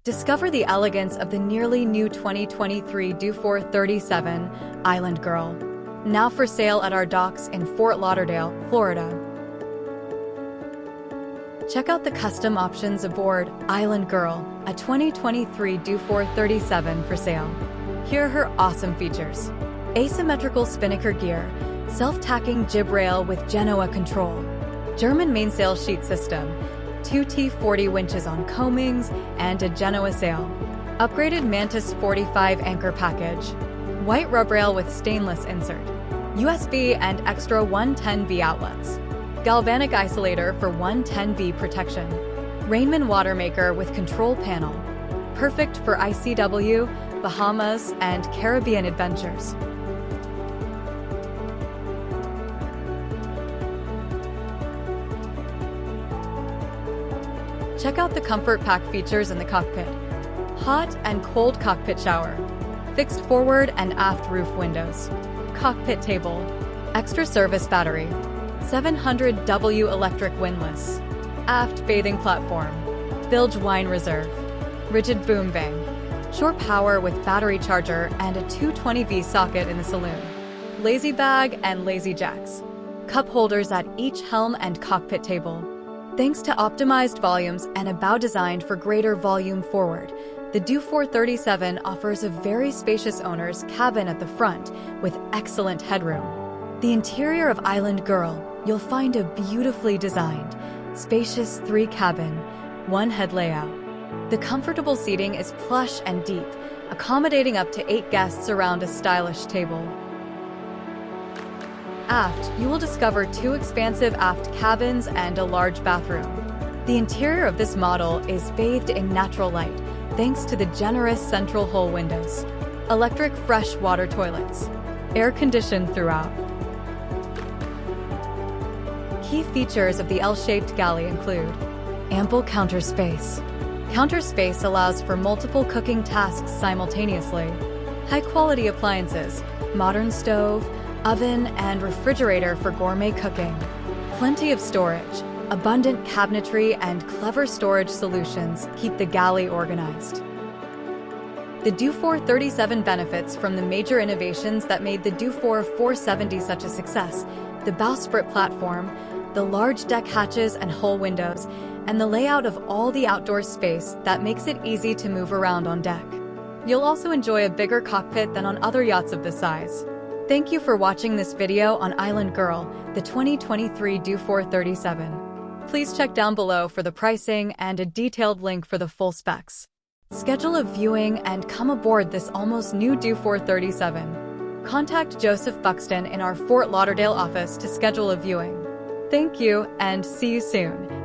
Discover the elegance of the nearly new 2023 Dufour 37 Island Girl, now for sale at our docks in Fort Lauderdale, Florida. Check out the custom options aboard Island Girl, a 2023 Dufour 37 for sale. Here are her awesome features: asymmetrical spinnaker gear, self-tacking jib rail with Genoa control, German mainsail sheet system, 2 T40 winches on coamings, and a Genoa sail. Upgraded Mantis 45 anchor package. White rub rail with stainless insert. USB and extra 110V outlets. Galvanic isolator for 110V protection. Rainman water maker with control panel. Perfect for ICW, Bahamas, and Caribbean adventures. Check out the comfort pack features in the cockpit. Hot and cold cockpit shower. Fixed forward and aft roof windows. Cockpit table. Extra service battery. 700W electric windlass. Aft bathing platform. Bilge wine reserve. Rigid boom vang. Shore power with battery charger and a 220V socket in the saloon. Lazy bag and lazy jacks. Cup holders at each helm and cockpit table. Thanks to optimized volumes and a bow designed for greater volume forward, the Dufour 37 offers a very spacious owner's cabin at the front with excellent headroom. The interior of Island Girl, you'll find a beautifully designed, spacious 3-cabin, 1-head layout. The comfortable seating is plush and deep, accommodating up to 8 guests around a stylish table. Aft, you will discover 2 expansive aft cabins and a large bathroom. The interior of this model is bathed in natural light, thanks to the generous central hull windows. Electric fresh water toilets. Air-conditioned throughout. Key features of the L-shaped galley include ample counter space. Counter space allows for multiple cooking tasks simultaneously. High-quality appliances, modern stove, oven, and refrigerator for gourmet cooking. Plenty of storage. Abundant cabinetry and clever storage solutions keep the galley organized. The Dufour 37 benefits from the major innovations that made the Dufour 470 such a success: the bowsprit platform, the large deck hatches and hull windows, and the layout of all the outdoor space that makes it easy to move around on deck. You'll also enjoy a bigger cockpit than on other yachts of this size. Thank you for watching this video on Island Girl, the 2023 Dufour 37. Please check down below for the pricing and a detailed link for the full specs. Schedule a viewing and come aboard this almost new Dufour 37. Contact Joseph Buxton in our Fort Lauderdale office to schedule a viewing. Thank you and see you soon.